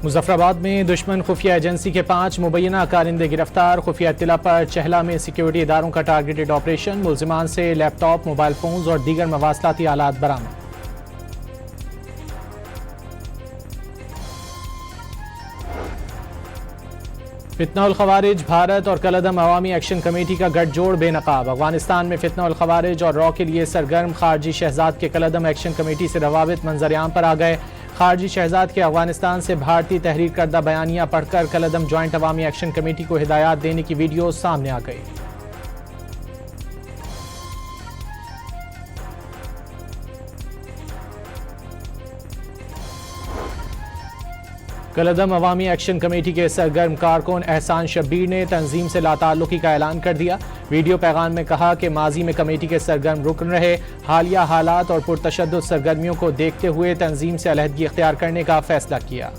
मुजफ्फराबाद में दुश्मन खुफिया एजेंसी के 5 मुबैना कारिंदे गिरफ्तार। खुफिया इत्तला पर चहला में सिक्योरिटी इदारों का टारगेटेड ऑपरेशन। मुलजिमान से लैपटॉप, मोबाइल फोन्स और दीगर मवासलाती आलात बरामद। फितना उल खवारिज भारत और कलदम अवामी एक्शन कमेटी का गठजोड़ बेनकाब। अफगानिस्तान में फितना उल खवारिज और रॉ के लिए सरगर्म खारजी शहजाद के कलदम एक्शन कमेटी से रवाबित मंजर-ए-आम पर आ गए। खारजी शहजाद के अफगानिस्तान से भारतीय तहरीर करदा बयानिया पढ़कर कलदम ज्वाइंट अवामी एक्शन कमेटी को हिदायत देने की वीडियो सामने आ गई। कलदम अवामी एक्शन कमेटी के सरगर्म कारकुन एहसान शब्बीर ने तंजीम से लाताल्लुकी का ऐलान कर दिया। वीडियो पैगाम में कहा कि माजी में कमेटी के सरगर्म रुकन रहे, हालिया हालात और पुरतशद्दुद सरगर्मियों को देखते हुए तंजीम से अलहदगी इख्तियार करने का फैसला किया।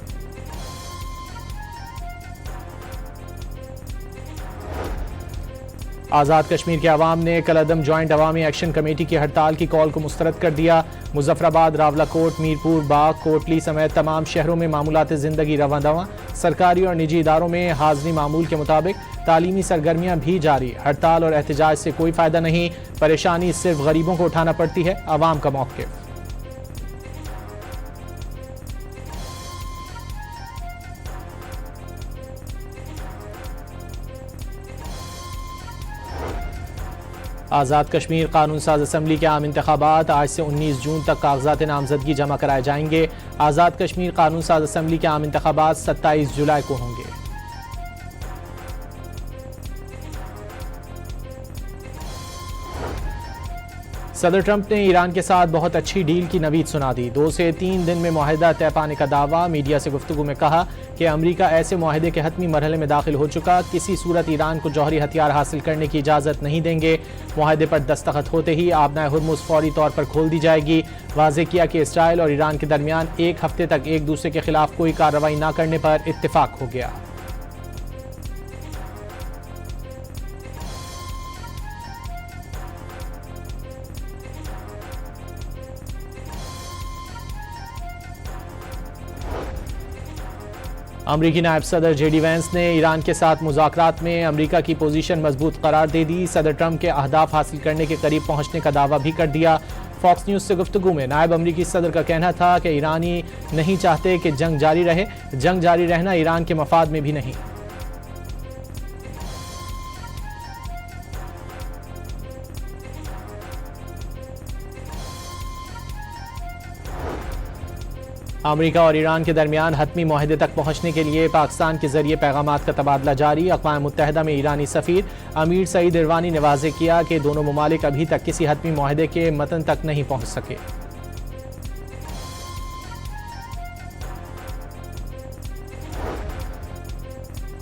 आज़ाद कश्मीर के अवाम ने कलदम ज्वाइंट अवामी एक्शन कमेटी की हड़ताल की कॉल को मुस्तरद कर दिया। मुजफ्फराबाद, रावलाकोट, मीरपुर, बाग, कोटली समेत तमाम शहरों में मामूलात ज़िंदगी रवां दवां। सरकारी और निजी इदारों में हाज़री मामूल के मुताबिक, तालीमी सरगर्मियाँ भी जारी। हड़ताल और एहतजाज से कोई फ़ायदा नहीं, परेशानी सिर्फ गरीबों को उठाना पड़ती है। अवाम का मौक़िफ़। आज़ाद कश्मीर कानून साज असम्बली के आम इंतखाबात आज से 19 जून तक कागजात नामजदगी जमा कराए जाएंगे। आज़ाद कश्मीर कानून साज असम्बली के आम इंतखाबात 27 जुलाई को होंगे। सदर ट्रंप ने ईरान के साथ बहुत अच्छी डील की नवीद सुना दी। 2 से 3 दिन में मुआहिदा तय पाने का दावा। मीडिया से गुफ्तगू में कहा कि अमरीका ऐसे मुआहिदे के हतमी मरहले में दाखिल हो चुका, किसी सूरत ईरान को जौहरी हथियार हासिल करने की इजाज़त नहीं देंगे। मुआहिदे पर दस्तखत होते ही आबनाए हुर्मुज़ फौरी तौर पर खोल दी जाएगी। वाज़ेह किया कि इसराइल और ईरान के दरमियान एक हफ्ते तक एक दूसरे के खिलाफ कोई कार्रवाई न करने पर इत्तिफाक हो गया। अमरीकी नायब सदर जेडी वैंस ने ईरान के साथ मुज़ाकरात में अमरीका की पोजीशन मजबूत करार दे दी। सदर ट्रंप के अहदाफ हासिल करने के करीब पहुंचने का दावा भी कर दिया। फॉक्स न्यूज़ से गुफ्तगू में नायब अमरीकी सदर का कहना था कि ईरानी नहीं चाहते कि जंग जारी रहे, जंग जारी रहना ईरान के मफाद में भी नहीं। अमरीका और ईरान के दरमियान हतमी मुआहदे तक पहुंचने के लिए पाकिस्तान के जरिए पैगामात का तबादला जारी। अक़वाम मुत्तहिदा में ईरानी सफ़ीर अमीर सईद इरवानी ने वाज़ेह किया कि दोनों ममालिक अभी तक किसी हतमी मुआहदे के मतन तक नहीं पहुंच सके।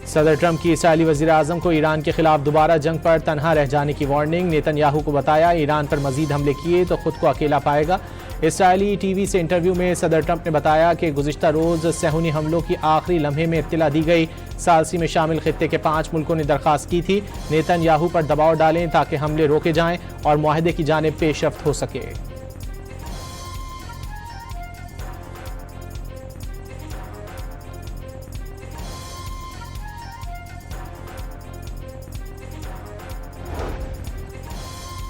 सदर ट्रंप की इसराइली वज़ीर आज़म को ईरान के खिलाफ दोबारा जंग पर तनहा रह जाने की वार्निंग। नेतन्याहू को बताया ईरान पर मजीद हमले किए तो खुद को अकेला पाएगा। इसराइली टीवी से इंटरव्यू में सदर ट्रंप ने बताया कि गुज़िश्ता रोज़ सहूनी हमलों की आखिरी लम्हे में इत्तला दी गई। सालसी में शामिल खित्ते के 5 मुल्कों ने दरख्वास्त की थी नेतन्याहू पर दबाव डालें ताकि हमले रोके जाएं और मुआहदे की जानिब पेशरफ्त हो सके।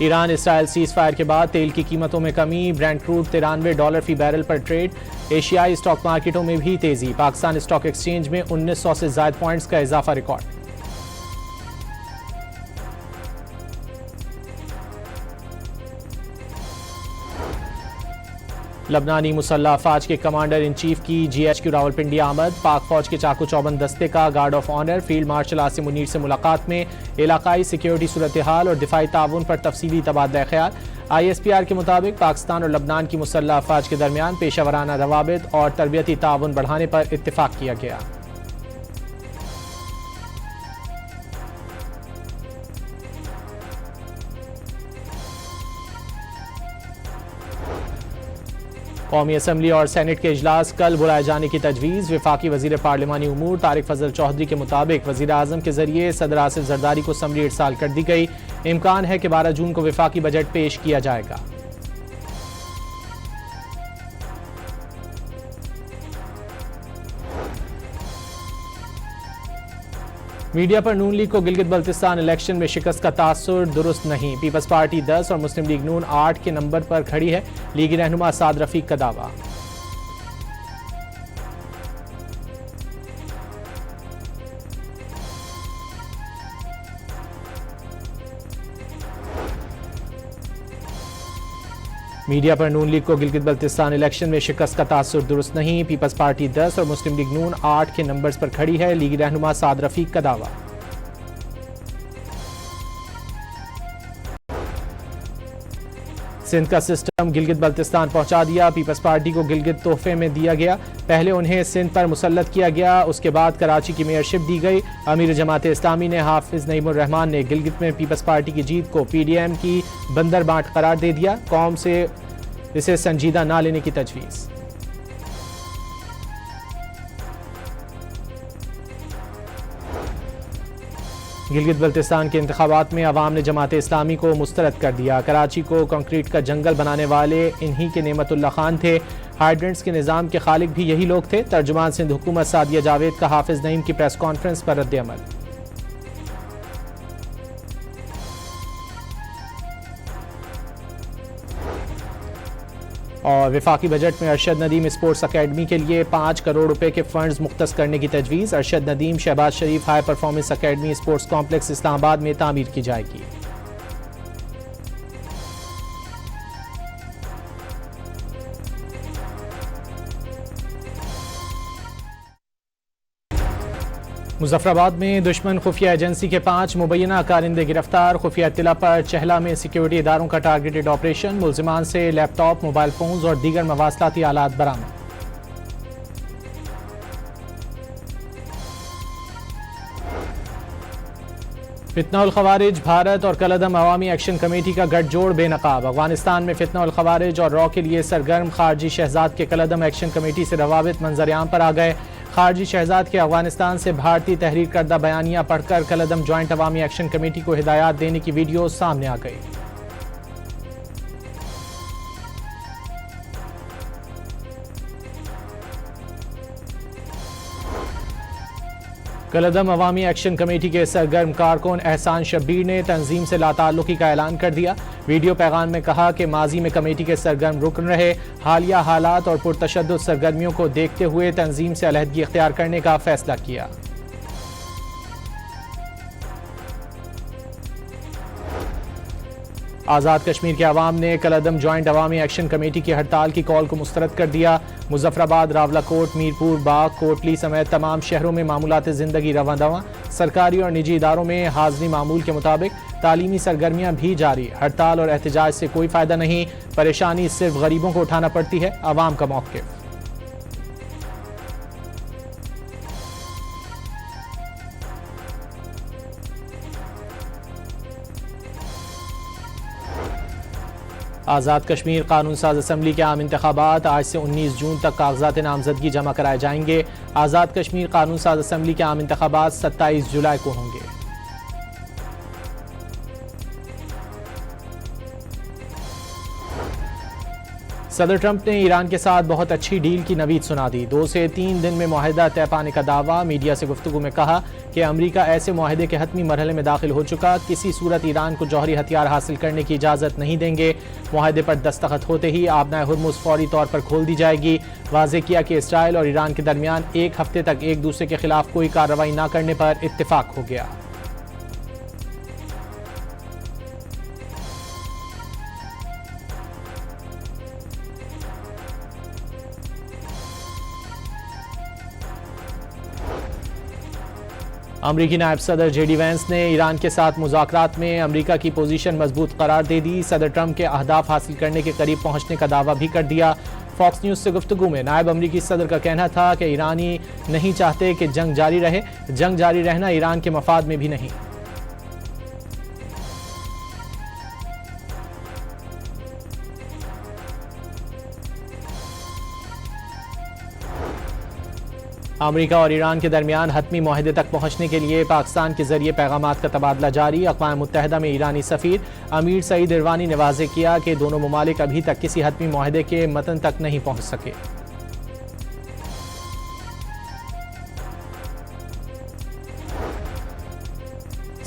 ईरान इसराइल सीज फायर के बाद तेल की कीमतों में कमी। ब्रेंट क्रूड $93 फी बैरल पर ट्रेड। एशियाई स्टॉक मार्केटों में भी तेजी। पाकिस्तान स्टॉक एक्सचेंज में 1900 से ज़ायद पॉइंट्स का इजाफा रिकॉर्ड। लबनानी मुसल्ह अफवाज के कमांडर इन चीफ की GHQ रावलपिंडी आमद। पाक फौज के चाकू चौबंद दस्ते का guard of honour. Field marshal Asim Munir से मुलाकात में इलाकाई सिक्योरिटी सूरत हाल और दिफाई ताउन पर तफसीली तबादला ख्याल। ISPR के मुताबिक पाकिस्तान और लबनान की मुसल्ह अफवाज के दरमियान पेशावराना रवाबित और तरबियती ताउन बढ़ाने पर इत्तिफाक किया गया। कौमी असम्बली और सेनेट के इजलास कल बुलाए जाने की तजवीज़। वफाकी वज़ीर पार्लिमानी उमूर तारिक फजल चौधरी के मुताबिक वज़ीर आज़म के जरिए सदर आसिफ जरदारी को समरी इरसाल कर दी गई। इम्कान है कि 12 जून को वफाकी बजट पेश किया जाएगा। मीडिया पर नून लीग को गिलगित बल्तिस्तान इलेक्शन में शिकस्त का तासुर दुरुस्त नहीं। पीपल्स पार्टी 10 और मुस्लिम लीग नून 8 के नंबर पर खड़ी है। लीगी रहनुमा साद रफीक का दावा। मीडिया पर नून लीग को गिलगित बल्तिस्तान इलेक्शन में शिकस्त का तासुर दुरुस्त नहीं। पीपल्स पार्टी 10 और मुस्लिम लीग नून 8 के नंबर्स पर खड़ी है। लीगी रहनुमा साद रफीक का दावा। सिंध का सिस्टम गिलगित बल्तिस्तान पहुंचा दिया। पीपल्स पार्टी को गिलगित तोहफे में दिया गया। पहले उन्हें सिंध पर मुसल्लत किया गया, उसके बाद कराची की मेयरशिप दी गई। अमीर जमात इस्लामी ने हाफिज नईमुर रहमान ने गिलगित में पीपल्स पार्टी की जीत को पीडीएम की बंदर बांट करार दे दिया। कौम से इसे संजीदा ना लेने की तजवीज़। गिलगित बल्तिस्तान के इंतखाबात में अवाम ने जमात इस्लामी को मुस्तरद कर दिया। कराची को कंक्रीट का जंगल बनाने वाले इन्हीं के नेमतुल्लाह खान थे। हाइड्रेंट्स के निज़ाम के खालिक भी यही लोग थे। तर्जुमान सिंध हुकूमत सादिया जावेद का हाफिज नईम की प्रेस कॉन्फ्रेंस पर रद्द-ए-अमल। और वफाकी बजट में अरशद नदीम स्पोर्ट्स अकेडमी के लिए 5 करोड़ रुपए के फंड्स मुख्तस करने की तजवीज़। Arshad Nadeem Shahbaz Sharif high performance academy sports complex Islamabad में तामीर की जाएगी। मुजफ्फराबाद में दुश्मन खुफिया एजेंसी के 5 मुबैना कारिंदे गिरफ्तार। खुफिया इत्तला पर चहला में सिक्योरिटी इदारों का टारगेटेड ऑपरेशन। मुल्जिमान से लैपटॉप, मोबाइल फोन्स और दीगर मवासलाती आलात बरामद। फितना उल खवारिज भारत और कलदम अवामी एक्शन कमेटी का गठजोड़ बेनकाब। अफगानिस्तान में फितना उल खवारिज और रॉ के लिए सरगर्म खारजी शहजाद के कलदम एक्शन कमेटी से रवाबित मंजरियाम पर आ गए। खारजी शहजाद के अफगानिस्तान से भारतीय तहरीर करदा बयानिया पढ़कर कलदम ज्वाइंट अवामी एक्शन कमेटी को हिदायत देने की वीडियो सामने आ गई। कलदम अवामी एक्शन कमेटी के सरगर्म कारकुन एहसान शब्बीर ने तंजीम से लाताल्लुकी का ऐलान कर दिया। वीडियो पैगाम में कहा कि माजी में कमेटी के सरगर्म रुकन रहे। हालिया हालात और पुरतशद्दुद सरगर्मियों को देखते हुए तंजीम से अलहदगी इख्तियार करने का फैसला किया। आज़ाद कश्मीर के अवाम ने कलदम ज्वाइंट अवामी एक्शन कमेटी की हड़ताल की कॉल को मुस्तरद कर दिया। मुजफ्फराबाद, रावलाकोट, मीरपुर, बाग, कोटली समेत तमाम शहरों में मामूलात ज़िंदगी रवां दवां। सरकारी और निजी इदारों में हाज़री मामूल के मुताबिक। तालीमी सरगर्मियाँ भी जारी। हड़ताल और एहतजाज से कोई फ़ायदा नहीं, परेशानी सिर्फ गरीबों को उठाना पड़ती है। अवाम का मौक़िफ़। आज़ाद कश्मीर कानून साज असम्बली के आम इंतखाबात आज से 19 जून तक कागजात नामजदगी जमा कराए जाएंगे। आज़ाद कश्मीर कानून साज असम्बली के आम इंतखाबात 27 जुलाई को होंगे। सदर ट्रंप ने ईरान के साथ बहुत अच्छी डील की नवीद सुना दी। 2 से 3 दिन में मुआहिदा तय पाने का दावा। मीडिया से गुफ्तगू में कहा कि अमरीका ऐसे मुआहिदे के हतमी मरहले में दाखिल हो चुका, किसी सूरत ईरान को जौहरी हथियार हासिल करने की इजाज़त नहीं देंगे। मुआहिदे पर दस्तखत होते ही आबनाए हुर्मुज़ फौरी तौर पर खोल दी जाएगी। वाज़ेह किया कि इसराइल और ईरान के दरमियान 1 हफ्ते तक एक दूसरे के खिलाफ कोई कार्रवाई न करने पर इत्तेफाक हो गया। अमरीकी नायब सदर जेडी वैंस ने ईरान के साथ मुज़ाकरात में अमरीका की पोजीशन मजबूत करार दे दी। सदर ट्रंप के अहदाफ हासिल करने के करीब पहुंचने का दावा भी कर दिया। फॉक्स न्यूज़ से गुफ्तगू में नायब अमरीकी सदर का कहना था कि ईरानी नहीं चाहते कि जंग जारी रहे। जंग जारी रहना ईरान के मफाद में भी नहीं। अमरीका और ईरान के दरमियान हतमी मुआहदे तक पहुंचने के लिए पाकिस्तान के जरिए पैगामात का तबादला जारी। अक़वाम मुत्तहिदा में ईरानी सफ़ीर अमीर सईद इरवानी ने वाज़ेह किया कि दोनों ममालिक अभी तक किसी हतमी मुआहदे के मतन तक नहीं पहुंच सके।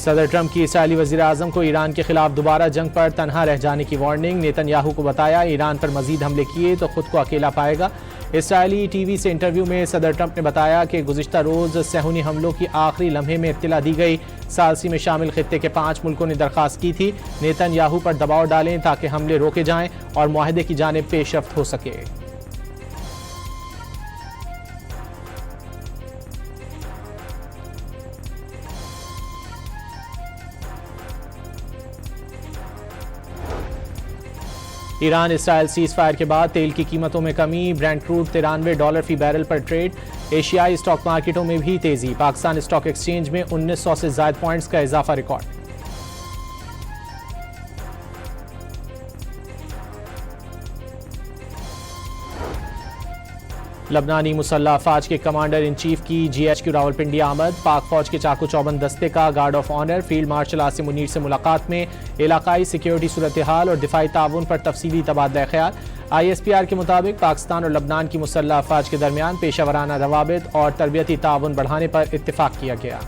सदर ट्रंप की इसराइली वज़ीर आज़म को ईरान के खिलाफ दोबारा जंग पर तनहा रह जाने की वार्निंग। नेतन्याहू को बताया ईरान पर मजीद हमले किए तो खुद को अकेला पाएगा। इसराइली टीवी से इंटरव्यू में सदर ट्रंप ने बताया कि गुज़िश्ता रोज़ सहूनी हमलों की आखिरी लम्हे में इत्तला दी गई। सालसी में शामिल खित्ते के 5 मुल्कों ने दरख्वास्त की थी नेतन्याहू पर दबाव डालें ताकि हमले रोके जाएं और मुआहदे की जानिब पेशरफ्त हो सके। ईरान इसराइल सीज फायर के बाद तेल की कीमतों में कमी। ब्रेंट क्रूड $93 फी बैरल पर ट्रेड। एशियाई स्टॉक मार्केटों में भी तेजी। पाकिस्तान स्टॉक एक्सचेंज में 1900 से ज्यादा पॉइंट्स का इजाफा रिकॉर्ड। लबनानी मुसल्ह अफवाज के कमांडर इन चीफ की GHQ रावलपिंडी आमद। पाक फौज के चाकू चौबंद दस्ते का guard of honour. Field marshal Asim Munir से मुलाकात में इलाकाई सिक्योरिटी सूरत हाल और दिफाई ताउन पर तफसीली तबादला ख्याल। ISPR के मुताबिक पाकिस्तान और लबनान की मुसल्ह अफवाज के दरमियान पेशावराना रवाबित और तरबियती ताउन बढ़ाने पर इत्तिफाक किया गया।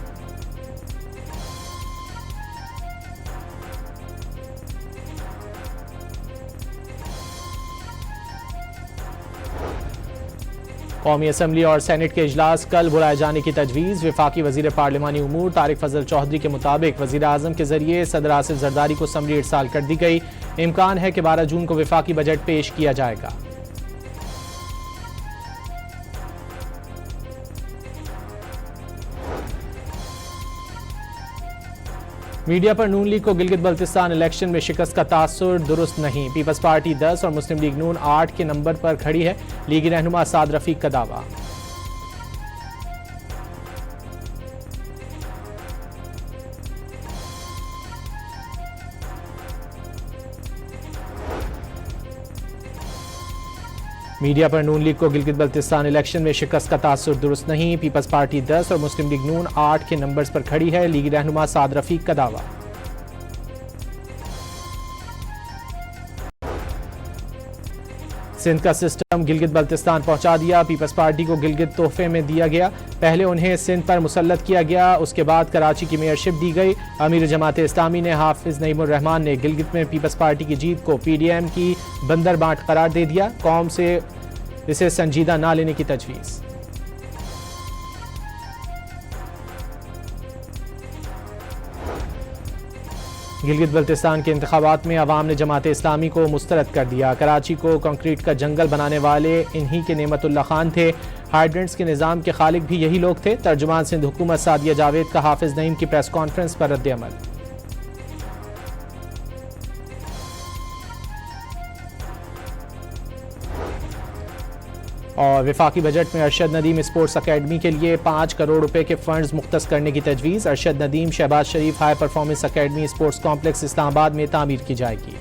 कौमी असम्बली और सेनेट के इजलास कल बुलाए जाने की तजवीज़। वफाकी वजीर पार्लिमानी उमूर तारिक फजल चौधरी के मुताबिक वजीर आजम के जरिए सदर आसिफ जरदारी को असम्बली इरसाल कर दी गई। इम्कान है कि 12 जून को वफाकी बजट पेश किया जाएगा। मीडिया पर नून लीग को गिलगित बल्तिस्तान इलेक्शन में शिकस्त का तासुर दुरुस्त नहीं। पीपल्स पार्टी 10 और मुस्लिम लीग नून 8 के नंबर पर खड़ी है। लीगी रहनुमा साद रफीक का दावा। मीडिया पर नून लीग को गिलगित बल्तिस्तान इलेक्शन में शिकस्त का तासुर दुरुस्त नहीं। पीपल्स पार्टी 10 और मुस्लिम लीग नून 8 के नंबर्स पर खड़ी है। लीगी रहनुमा साद रफीक का दावा। सिंध का सिस्टम गिलगित बल्तिस्तान पहुंचा दिया। पीपल्स पार्टी को गिलगित तोहफे में दिया गया। पहले उन्हें सिंध पर मुसल्लत किया गया, उसके बाद कराची की मेयरशिप दी गई। अमीर जमात इस्लामी ने हाफिज नईमुर रहमान ने गिलगित में पीपल्स पार्टी की जीत को PDM की बंदरबाट करार दे दिया। कौम से इसे संजीदा ना लेने की तजवीज़। गिलगित बल्तिस्तान के इंतखाबात में अवाम ने जमात इस्लामी को मुस्तरद कर दिया। कराची को कंक्रीट का जंगल बनाने वाले इन्हीं के नेमतुल्लाह खान थे। हाइड्रेंट्स के निज़ाम के खालिक भी यही लोग थे। तर्जुमान सिंध हुकूमत सादिया जावेद का हाफिज नईम की प्रेस कॉन्फ्रेंस पर रद्द अमल। और वफाकी बजट में अरशद नदीम स्पोर्ट्स अकेडमी के लिए 5 करोड़ रुपए के फंड्स मुख्तस करने की तजवीज़। Arshad Nadeem Shahbaz Sharif high performance academy sports complex Islamabad में तामीर की जाएगी।